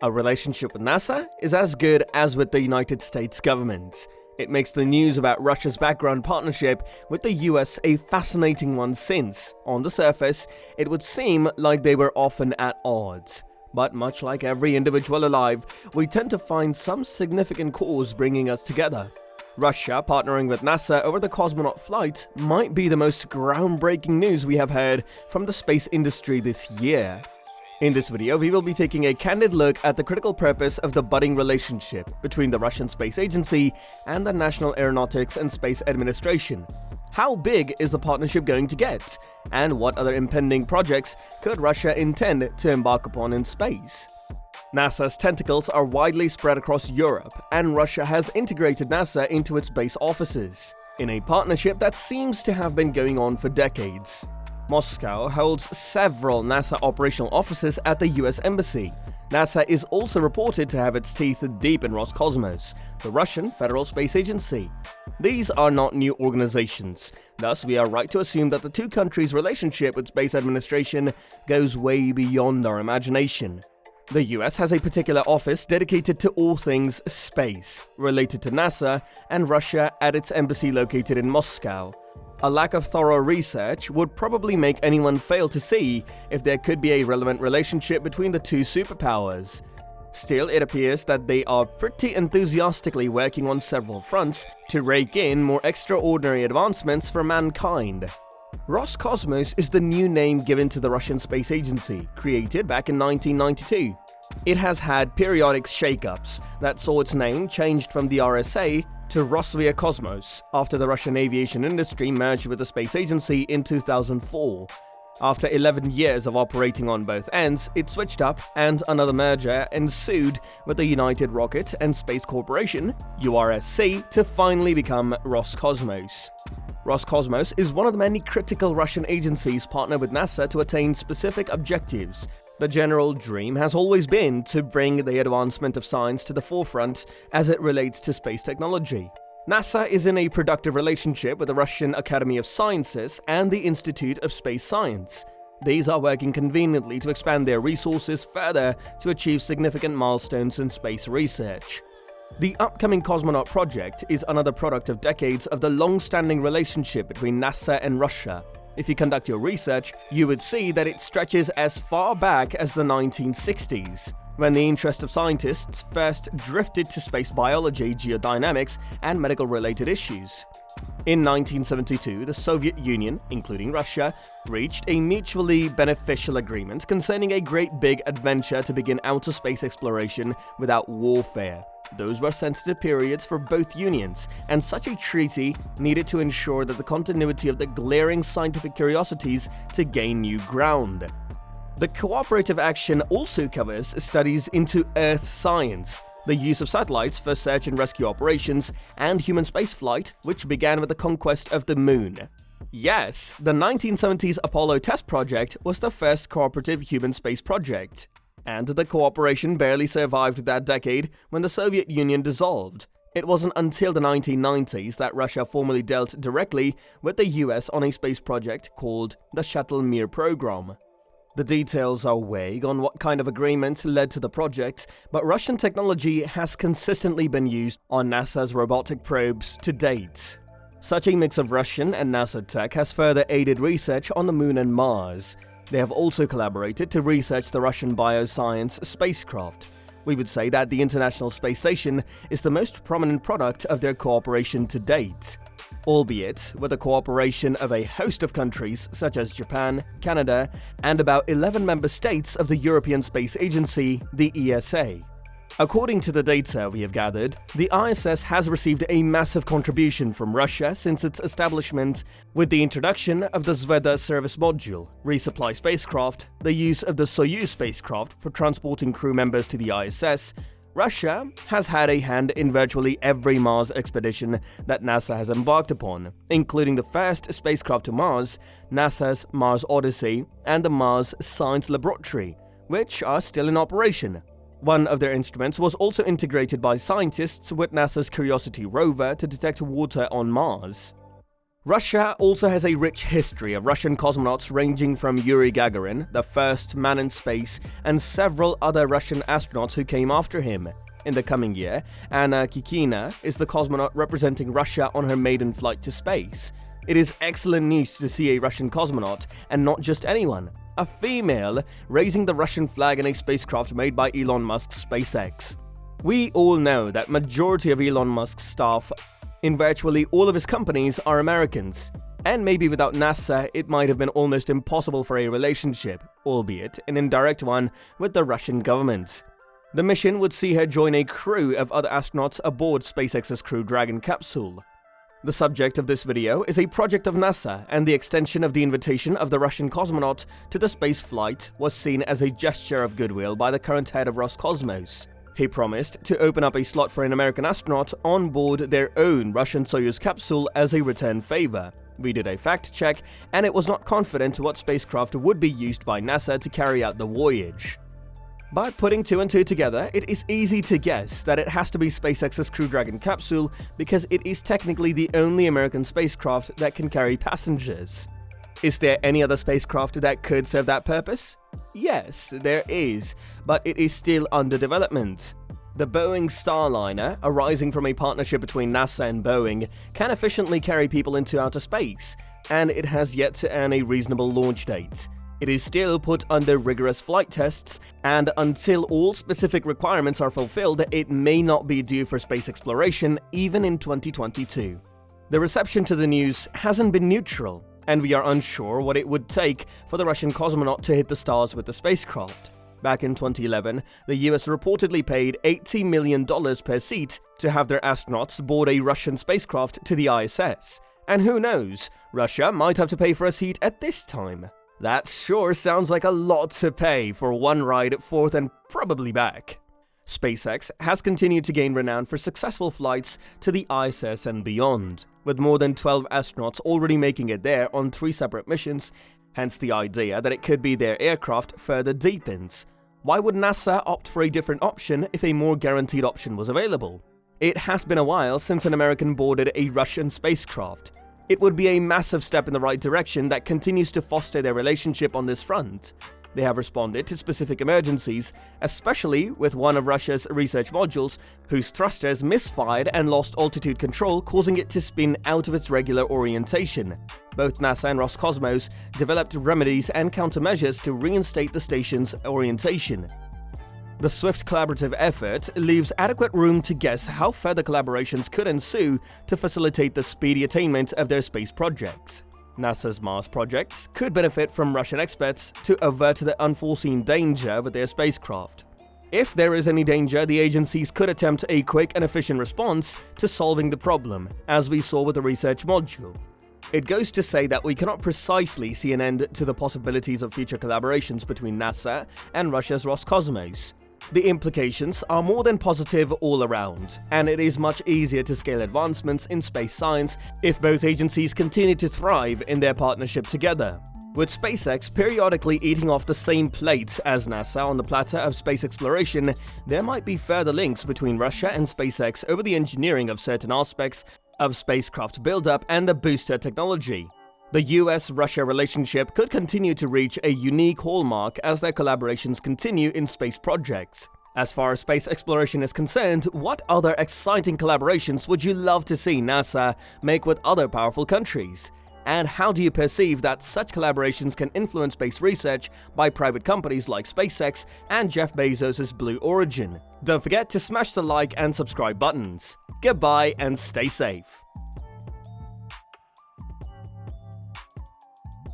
Our relationship with NASA is as good as with the United States government. It makes the news about Russia's background partnership with the US a fascinating one since, on the surface, it would seem like they were often at odds. But much like every individual alive, we tend to find some significant cause bringing us together. Russia partnering with NASA over the cosmonaut flight might be the most groundbreaking news we have heard from the space industry this year. In this video, we will be taking a candid look at the critical purpose of the budding relationship between the Russian Space Agency and the National Aeronautics and Space Administration. How big is the partnership going to get? And what other impending projects could Russia intend to embark upon in space? NASA's tentacles are widely spread across Europe, and Russia has integrated NASA into its base offices, in a partnership that seems to have been going on for decades. Moscow holds several NASA operational offices at the US Embassy. NASA is also reported to have its teeth deep in Roscosmos, the Russian Federal Space Agency. These are not new organizations, thus we are right to assume that the two countries' relationship with space administration goes way beyond our imagination. The US has a particular office dedicated to all things space, related to NASA, and Russia at its embassy located in Moscow. A lack of thorough research would probably make anyone fail to see if there could be a relevant relationship between the two superpowers. Still, it appears that they are pretty enthusiastically working on several fronts to rake in more extraordinary advancements for mankind. Roscosmos is the new name given to the Russian Space Agency, created back in 1992. It has had periodic shakeups that saw its name changed from the RSA to Roscosmos after the Russian aviation industry merged with the space agency in 2004. After 11 years of operating on both ends, it switched up and another merger ensued with the United Rocket and Space Corporation, URSC, to finally become Roscosmos. Roscosmos is one of the many critical Russian agencies partnered with NASA to attain specific objectives. The general dream has always been to bring the advancement of science to the forefront as it relates to space technology. NASA is in a productive relationship with the Russian Academy of Sciences and the Institute of Space Science. These are working conveniently to expand their resources further to achieve significant milestones in space research. The upcoming cosmonaut project is another product of decades of the long-standing relationship between NASA and Russia. If you conduct your research, you would see that it stretches as far back as the 1960s, when the interest of scientists first drifted to space biology, geodynamics, and medical-related issues. In 1972, the Soviet Union, including Russia, reached a mutually beneficial agreement concerning a great big adventure to begin outer space exploration without warfare. Those were sensitive periods for both unions, and such a treaty needed to ensure that the continuity of the glaring scientific curiosities to gain new ground. The cooperative action also covers studies into Earth science, the use of satellites for search and rescue operations, and human spaceflight, which began with the conquest of the Moon. Yes, the 1970s Apollo test project was the first cooperative human space project. And the cooperation barely survived that decade when the Soviet Union dissolved. It wasn't until the 1990s that Russia formally dealt directly with the US on a space project called the Shuttle Mir program. The details are vague on what kind of agreement led to the project, but Russian technology has consistently been used on NASA's robotic probes to date. Such a mix of Russian and NASA tech has further aided research on the Moon and Mars. They have also collaborated to research the Russian bioscience spacecraft. We would say that the International Space Station is the most prominent product of their cooperation to date, albeit with the cooperation of a host of countries such as Japan, Canada, and about 11 member states of the European Space Agency, the ESA. According to the data we have gathered, the ISS has received a massive contribution from Russia since its establishment, with the introduction of the Zvezda service module, resupply spacecraft, the use of the Soyuz spacecraft for transporting crew members to the ISS. Russia has had a hand in virtually every Mars expedition that NASA has embarked upon, including the first spacecraft to Mars, NASA's Mars Odyssey, and the Mars Science Laboratory, which are still in operation. One of their instruments was also integrated by scientists with NASA's Curiosity rover to detect water on Mars. Russia also has a rich history of Russian cosmonauts ranging from Yuri Gagarin, the first man in space, and several other Russian astronauts who came after him. In the coming year, Anna Kikina is the cosmonaut representing Russia on her maiden flight to space. It is excellent news to see a Russian cosmonaut, and not just anyone, a female, raising the Russian flag in a spacecraft made by Elon Musk's SpaceX. We all know that majority of Elon Musk's staff in virtually all of his companies are Americans, and maybe without NASA it might have been almost impossible for a relationship, albeit an indirect one, with the Russian government. The mission would see her join a crew of other astronauts aboard SpaceX's Crew Dragon capsule. The subject of this video is a project of NASA, and the extension of the invitation of the Russian cosmonaut to the space flight was seen as a gesture of goodwill by the current head of Roscosmos. He promised to open up a slot for an American astronaut on board their own Russian Soyuz capsule as a return favor. We did a fact check, and it was not confident what spacecraft would be used by NASA to carry out the voyage. By putting two and two together, it is easy to guess that it has to be SpaceX's Crew Dragon capsule because it is technically the only American spacecraft that can carry passengers. Is there any other spacecraft that could serve that purpose? Yes, there is, but it is still under development. The Boeing Starliner, arising from a partnership between NASA and Boeing, can efficiently carry people into outer space, and it has yet to earn a reasonable launch date. It is still put under rigorous flight tests, and until all specific requirements are fulfilled, it may not be due for space exploration even in 2022. The reception to the news hasn't been neutral, and we are unsure what it would take for the Russian cosmonaut to hit the stars with the spacecraft. Back in 2011, the US reportedly paid $80 million per seat to have their astronauts board a Russian spacecraft to the ISS. And who knows, Russia might have to pay for a seat at this time. That sure sounds like a lot to pay for one ride forth and probably back. SpaceX has continued to gain renown for successful flights to the ISS and beyond, with more than 12 astronauts already making it there on 3 separate missions, hence the idea that it could be their aircraft further deepens. Why would NASA opt for a different option if a more guaranteed option was available? It has been a while since an American boarded a Russian spacecraft. It would be a massive step in the right direction that continues to foster their relationship on this front. They have responded to specific emergencies, especially with one of Russia's research modules, whose thrusters misfired and lost altitude control, causing it to spin out of its regular orientation. Both NASA and Roscosmos developed remedies and countermeasures to reinstate the station's orientation. The swift collaborative effort leaves adequate room to guess how further collaborations could ensue to facilitate the speedy attainment of their space projects. NASA's Mars projects could benefit from Russian experts to avert the unforeseen danger with their spacecraft. If there is any danger, the agencies could attempt a quick and efficient response to solving the problem, as we saw with the research module. It goes to say that we cannot precisely see an end to the possibilities of future collaborations between NASA and Russia's Roscosmos. The implications are more than positive all around, and it is much easier to scale advancements in space science if both agencies continue to thrive in their partnership together. With SpaceX periodically eating off the same plate as NASA on the platter of space exploration, there might be further links between Russia and SpaceX over the engineering of certain aspects of spacecraft buildup and the booster technology. The US-Russia relationship could continue to reach a unique hallmark as their collaborations continue in space projects. As far as space exploration is concerned, what other exciting collaborations would you love to see NASA make with other powerful countries? And how do you perceive that such collaborations can influence space research by private companies like SpaceX and Jeff Bezos' Blue Origin? Don't forget to smash the like and subscribe buttons. Goodbye and stay safe.